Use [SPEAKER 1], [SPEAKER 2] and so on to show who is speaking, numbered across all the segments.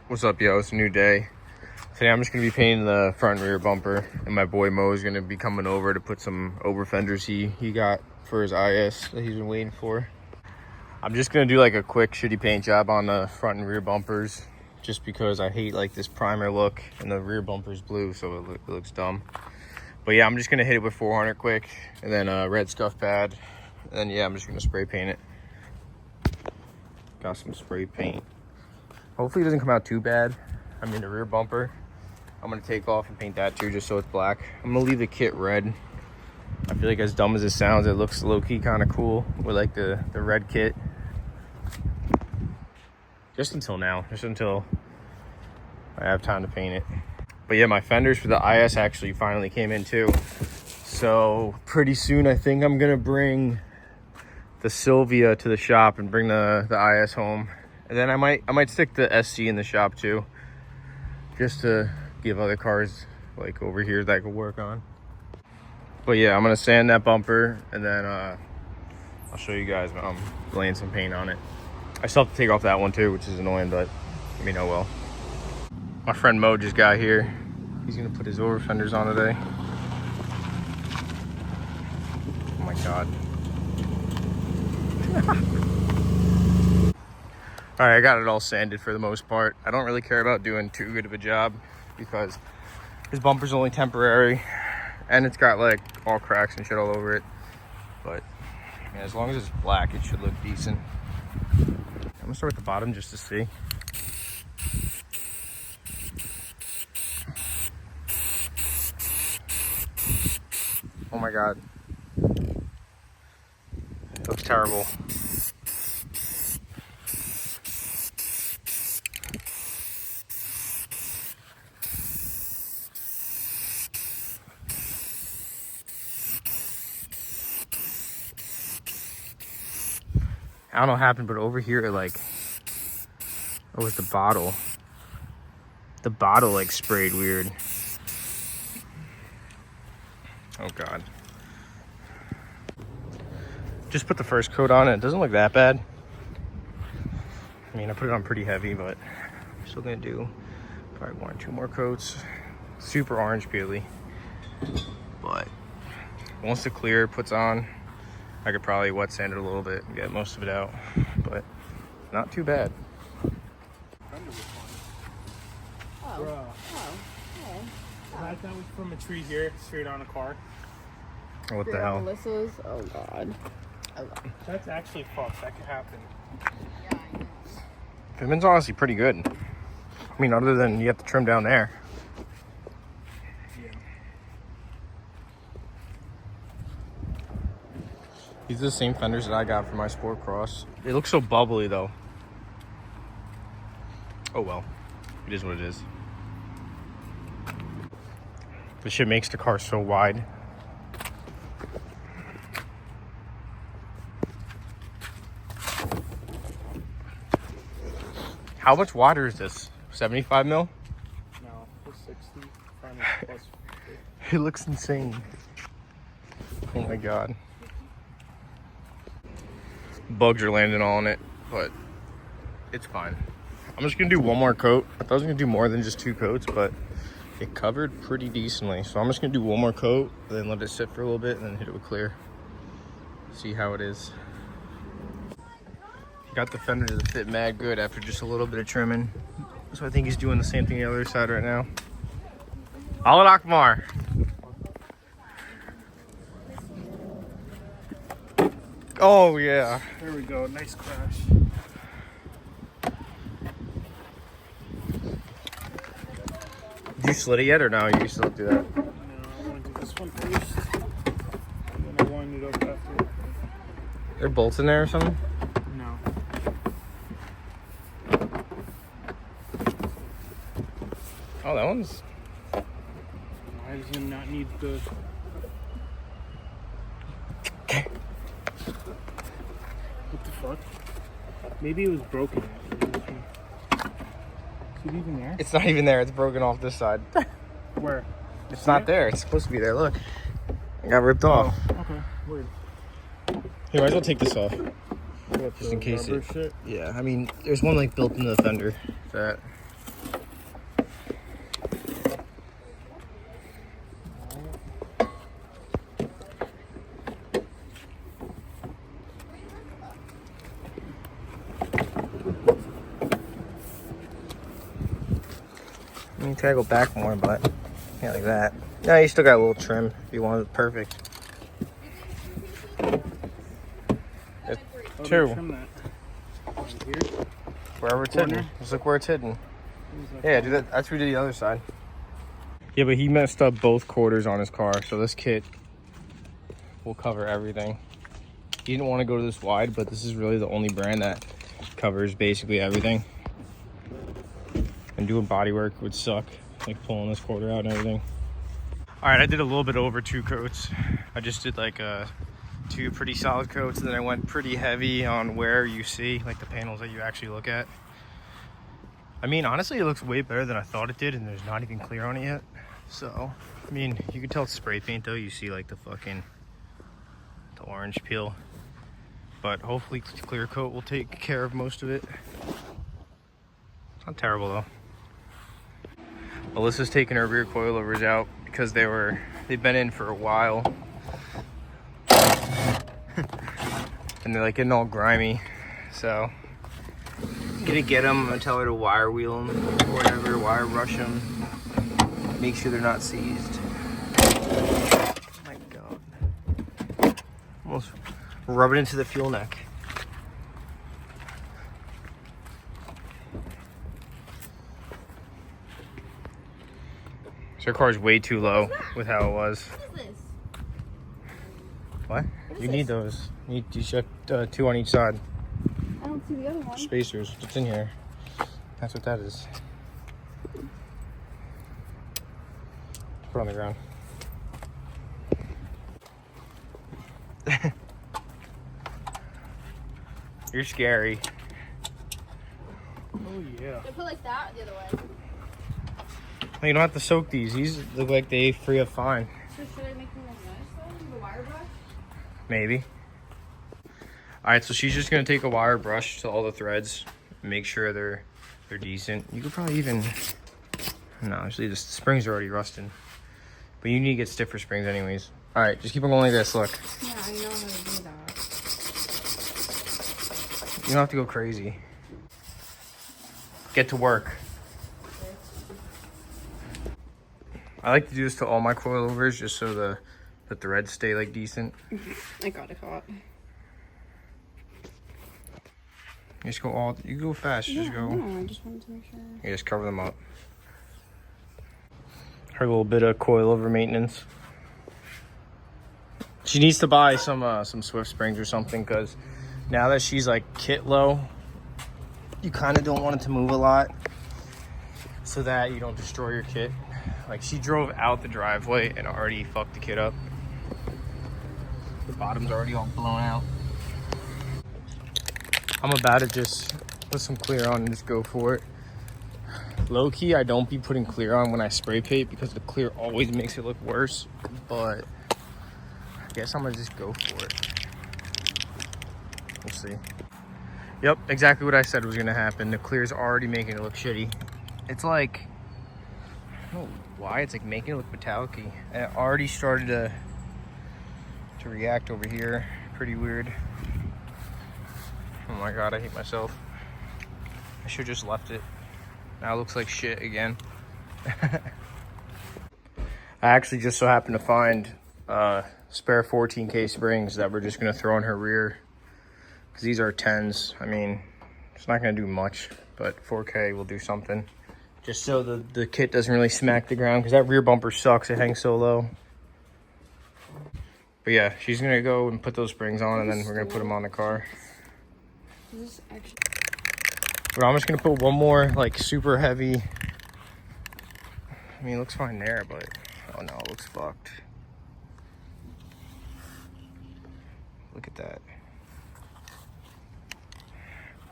[SPEAKER 1] What's up, yo? It's a new day. Today I'm just going to be painting the front and rear bumper, and my boy Mo is going to be coming over to put some over fenders he got for his IS that he's been waiting for. I'm just going to do like a quick shitty paint job on the front and rear bumpers, just because I hate like this primer look, and the rear bumper's blue, so it looks dumb. But yeah, I'm just going to hit it with 400 quick, and then a red scuff pad, and then yeah, I'm just going to spray paint it. Got some spray paint. Hopefully it doesn't come out too bad. I mean, the rear bumper, I'm gonna take off and paint that too, just so it's black. I'm gonna leave the kit red. I feel like, as dumb as it sounds, it looks low-key kind of cool with like the red kit. Just until now, just until I have time to paint it. But yeah, my fenders for the IS actually finally came in too. So pretty soon, I think I'm gonna bring the Sylvia to the shop and bring the IS home. And then I might stick the SC in the shop too, just to give other cars like over here that I could work on. But yeah, I'm gonna sand that bumper, and then I'll show you guys when I'm laying some paint on it. I still have to take off that one too, which is annoying, but I mean, oh well. My friend Mo just got here. He's gonna put his over fenders on today. Oh my God. All right, I got it all sanded for the most part. I don't really care about doing too good of a job because his bumper's only temporary and it's got like all cracks and shit all over it. But yeah, as long as it's black, it should look decent. I'm gonna start with the bottom just to see. Oh my God. It looks terrible. I don't know what happened, but over here, like, it was the bottle. The bottle, like, sprayed weird. Oh, God. Just put the first coat on, and it doesn't look that bad. I mean, I put it on pretty heavy, but I'm still gonna do probably 1 or 2 more coats. Super orange peely. But once the clear puts on, I could probably wet sand it a little bit and get most of it out, but not too bad.
[SPEAKER 2] That was from a tree here, straight on a car.
[SPEAKER 1] What the hell?
[SPEAKER 3] Melissa's? Oh God. Oh God.
[SPEAKER 2] That's actually fucked. That could happen.
[SPEAKER 3] Yeah, I know.
[SPEAKER 1] Fitment's honestly pretty good. I mean, other than you have to trim down there.
[SPEAKER 2] Yeah.
[SPEAKER 1] These are the same fenders that I got for my Sport Cross. They look so bubbly though. Oh well, it is what it is. This shit makes the car so wide. How much water is this? 75 mil?
[SPEAKER 2] No, it's 60. Plus 50.
[SPEAKER 1] It looks insane. Oh my God. Bugs are landing all on it, but it's fine. I'm just gonna do 1 more coat. I thought I was gonna do more than just 2 coats, but it covered pretty decently. So I'm just gonna do 1 more coat, then let it sit for a little bit, and then hit it with clear. See how it is. Got the fender to fit mad good after just a little bit of trimming. So I think he's doing the same thing the other side right now. Allah Akbar. Oh yeah.
[SPEAKER 2] There we go. Nice crash.
[SPEAKER 1] Did you slit it yet or no? You still do that?
[SPEAKER 2] No, I'm gonna do this one first. And then I'll wind it up after.
[SPEAKER 1] There bolts in there or something?
[SPEAKER 2] No.
[SPEAKER 1] Oh, that one's...
[SPEAKER 2] Why does it not need the... What the fuck? Maybe it was broken. Is it even there?
[SPEAKER 1] It's not even there. It's broken off this side.
[SPEAKER 2] Where?
[SPEAKER 1] It's not there. It's supposed to be there. Look. It got ripped off.
[SPEAKER 2] Okay, weird.
[SPEAKER 1] Here, might as well take this off.
[SPEAKER 2] What,
[SPEAKER 1] Just in case
[SPEAKER 2] rubber
[SPEAKER 1] it...
[SPEAKER 2] shit?
[SPEAKER 1] Yeah, I mean, there's one like built into the fender that You try to go back more, but yeah, like that. No, you still got a little trim if you want it perfect.
[SPEAKER 2] Oh,
[SPEAKER 1] Two.
[SPEAKER 2] trim that. Right here.
[SPEAKER 1] Wherever it's
[SPEAKER 2] Corner?
[SPEAKER 1] hidden. Just look where it's hidden.
[SPEAKER 2] Who's that
[SPEAKER 1] Yeah,
[SPEAKER 2] for?
[SPEAKER 1] do that. That's what we did the other side. Yeah, but he messed up both quarters on his car, so this kit will cover everything. He didn't want to go to this wide, but this is really the only brand that covers basically everything. And doing body work would suck, like pulling this quarter out and everything. All right, I did a little bit over 2 coats. I just did like 2 pretty solid coats, and then I went pretty heavy on where you see like the panels that you actually look at. I mean, honestly, it looks way better than I thought it did, and there's not even clear on it yet. So, I mean, you can tell it's spray paint though. You see like the orange peel. But hopefully clear coat will take care of most of it. It's not terrible though. Alyssa's taking her rear coilovers out because they've been in for a while. And they're like getting all grimy. So I'm gonna get them. I'm gonna tell her to wire wheel them or whatever, wire brush them. Make sure they're not seized. Oh my God. Almost rub it into the fuel neck. So her car's way too low with how it was.
[SPEAKER 3] What is this?
[SPEAKER 1] What?
[SPEAKER 3] What is
[SPEAKER 1] You need
[SPEAKER 3] this?
[SPEAKER 1] those. You should have 2 on each side.
[SPEAKER 3] I don't see the other one.
[SPEAKER 1] Spacers. It's in here. That's what that is. Put it on the ground. You're scary.
[SPEAKER 2] Oh yeah.
[SPEAKER 3] Should I put like that or the other way?
[SPEAKER 1] You don't have to soak these. These look like they free up fine.
[SPEAKER 3] So should I make them like this though? The wire brush?
[SPEAKER 1] Maybe. Alright, so she's just gonna take a wire brush to all the threads. Make sure they're decent. You could probably even... No, actually the springs are already rusting. But you need to get stiffer springs anyways. Alright, just keep on going like this, look.
[SPEAKER 3] Yeah, I know how to do that.
[SPEAKER 1] You don't have to go crazy. Get to work. I like to do this to all my coilovers just so the threads stay like decent.
[SPEAKER 3] I got it caught.
[SPEAKER 1] Just go all, you go fast, just go.
[SPEAKER 3] No, I just wanted to make sure.
[SPEAKER 1] You just cover them up. Her little bit of coilover maintenance. She needs to buy some Swift springs or something, because now that she's like kit low, you kind of don't want it to move a lot so that you don't destroy your kit. Like she drove out the driveway and already fucked the kit up. The bottom's already all blown out. I'm about to just put some clear on and just go for it. Low key, I don't be putting clear on when I spray paint because the clear always makes it look worse, but I guess I'm gonna just go for it. We'll see. Yep, exactly what I said was gonna happen. The clear is already making it look shitty. It's like, I don't know why, it's like making it look metallic-y. And it already started to react over here. Pretty weird. Oh my God, I hate myself. I should just left it. Now it looks like shit again. I actually just so happened to find spare 14K springs that we're just gonna throw in her rear. Cause these are 10s. I mean, it's not gonna do much, but 4K will do something. Just so the kit doesn't really smack the ground, because that rear bumper sucks, it hangs so low. But yeah, she's gonna go and put those springs on, and then we're gonna put them on the car.
[SPEAKER 3] Is this actually...
[SPEAKER 1] But I'm just gonna put one more like super heavy. I mean, it looks fine there, but oh no, it looks fucked. Look at that.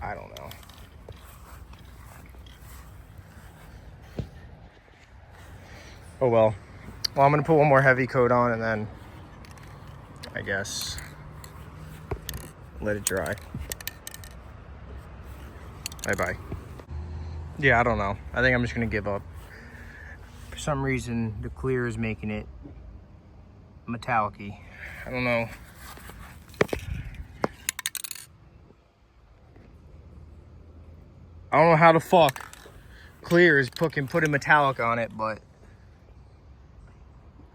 [SPEAKER 1] I don't know. Oh well. Well, I'm gonna put one more heavy coat on and then I guess let it dry. Bye-bye. Yeah, I don't know. I think I'm just gonna give up. For some reason, the clear is making it metallic-y. I don't know. I don't know how the fuck clear is putting metallic on it, but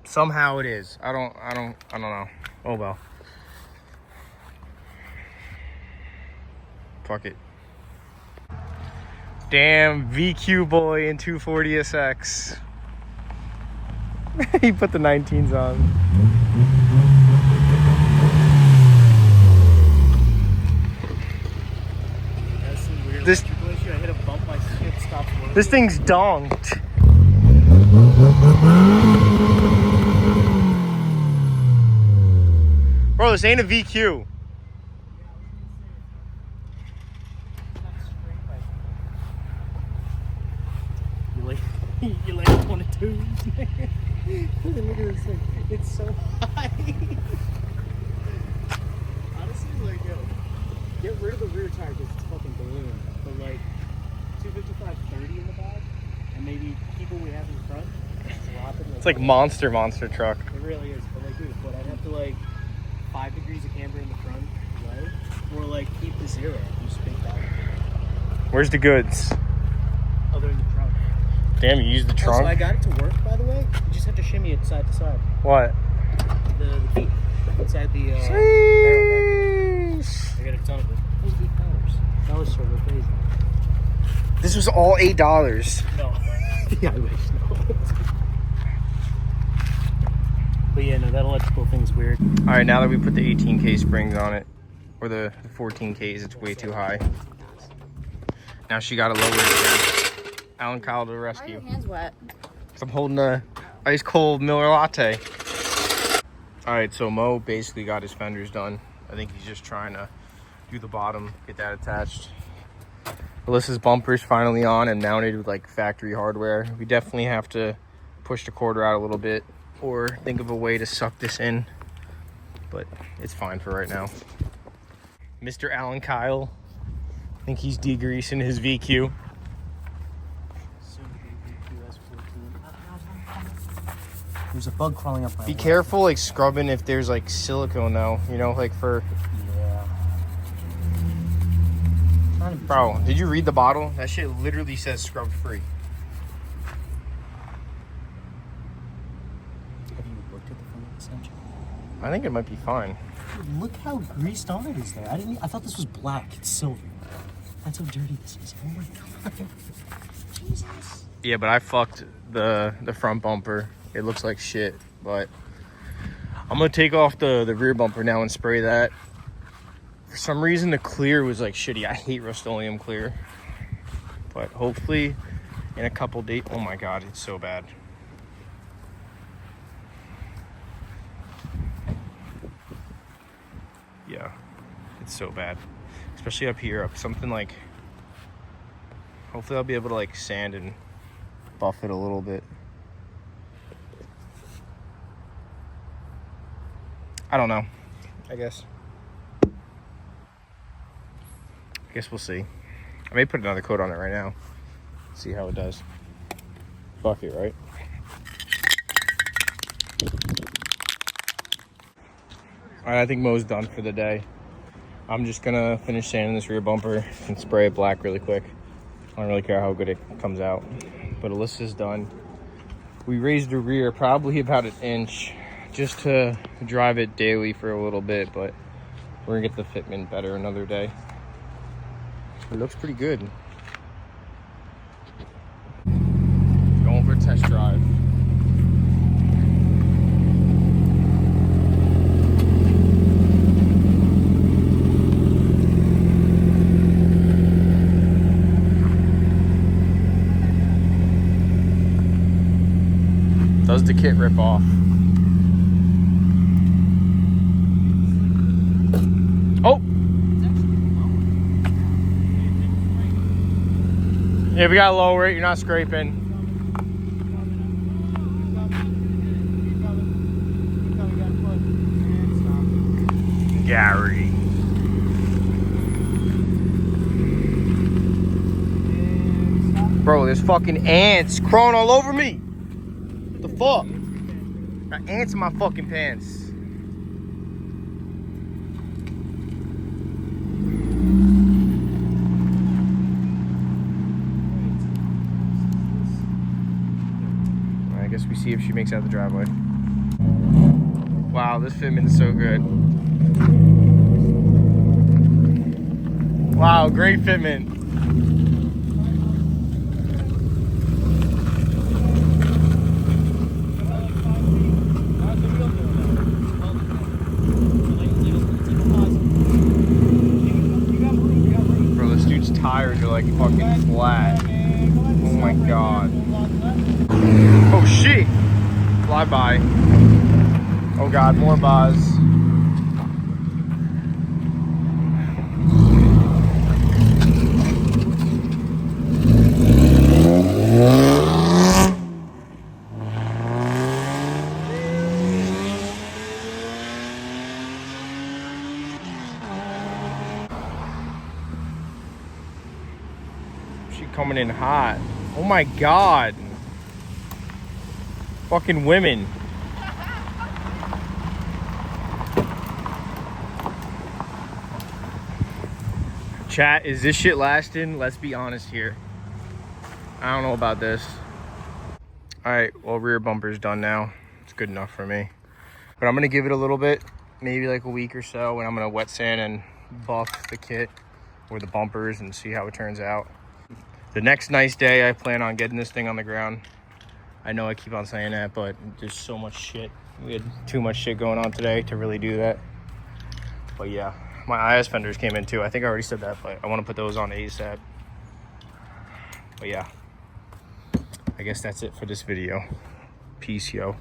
[SPEAKER 1] somehow it is. I don't know. Oh well. Fuck it. Damn VQ boy in 240SX. He put the 19s on.
[SPEAKER 2] That's some weird
[SPEAKER 1] This-
[SPEAKER 2] electrical issue. I hit a bump, my shit stops working.
[SPEAKER 1] This thing's donked. Bro, this ain't a VQ.
[SPEAKER 2] You like one of twos. Look at this thing. It's so high. Honestly, like, yo, get rid of the rear tire because it's fucking balloon. But like 255/30 in the back, and maybe people we have in front, drop it.
[SPEAKER 1] It's like monster truck.
[SPEAKER 2] It really is. But like, dude, but I'd have to like 5 degrees of camber in the front, right? Or like keep the zero. You spin back.
[SPEAKER 1] Where's the goods?
[SPEAKER 2] Other in the trunk.
[SPEAKER 1] Damn, you used the trunk?
[SPEAKER 2] So I got it to work, by the way. You just have to shimmy it side to side.
[SPEAKER 1] What?
[SPEAKER 2] The key inside the barrel
[SPEAKER 1] Sheesh.
[SPEAKER 2] pack. I got a ton of it. It was $8. That was sort of crazy.
[SPEAKER 1] This was all $8.
[SPEAKER 2] No. Yeah, I wish. No. But yeah, no, that electrical thing's weird.
[SPEAKER 1] All right, now that we put the 18K springs on it, or the 14Ks, it's way too high. Now she got to lower it again. Alan Kyle to the
[SPEAKER 3] Why are
[SPEAKER 1] rescue.
[SPEAKER 3] your hands wet?
[SPEAKER 1] So I'm holding a ice cold Miller latte. All right, so Mo basically got his fenders done. I think he's just trying to do the bottom, get that attached. Alyssa's bumper's finally on and mounted with like factory hardware. We definitely have to push the quarter out a little bit or think of a way to suck this in, but it's fine for right now. Mr. Alan Kyle, I think he's degreasing his VQ.
[SPEAKER 2] There's a bug crawling up my
[SPEAKER 1] Be careful like scrubbing if there's like silicone though, you know, like for...
[SPEAKER 2] Yeah.
[SPEAKER 1] Bro, did you read the bottle? That shit literally says scrub free.
[SPEAKER 2] Have you looked at the front of the Sentra?
[SPEAKER 1] I think it might be fine.
[SPEAKER 2] Dude, look how greased on it is there. I thought this was black. It's silver. That's how dirty this is. Oh my god. Jesus.
[SPEAKER 1] Yeah, but I fucked the front bumper. It looks like shit, but I'm gonna take off the rear bumper now and spray that. For some reason, the clear was like shitty. I hate Rust-Oleum clear, but hopefully in a couple days. Oh my god, it's so bad. Yeah, it's so bad, especially up here. Up something like. Hopefully, I'll be able to like sand and buff it a little bit. I don't know. I guess we'll see. I may put another coat on it right now. See how it does. Fuck it, right? Alright, I think Mo's done for the day. I'm just gonna finish sanding this rear bumper and spray it black really quick. I don't really care how good it comes out. But Alyssa's done. We raised the rear probably about 1 inch just to drive it daily for a little bit, but we're gonna get the fitment better another day. It looks pretty good. Going for a test drive. Does the kit rip off? Oh! Yeah, we gotta lower it. You're not scraping. Gary. Bro, there's fucking ants crawling all over me. What the fuck? Got ants in my fucking pants. guess we see if she makes it out the driveway. Wow, this fitment is so good. Wow, great fitment. Bro, this dude's tires are like fucking flat. Oh my god. Oh shit! Fly by. Oh god, more buzz. She coming in hot. Oh my god. Fucking women. Chat, is this shit lasting? Let's be honest here. I don't know about this. All right, well, rear bumper's done now. It's good enough for me. But I'm gonna give it a little bit, maybe like a week or so, and I'm gonna wet sand and buff the kit or the bumpers and see how it turns out. The next nice day, I plan on getting this thing on the ground. I know I keep on saying that, but there's so much shit. We had too much shit going on today to really do that. But yeah, my IS fenders came in too. I think I already said that, but I want to put those on ASAP. But yeah, I guess that's it for this video. Peace, yo.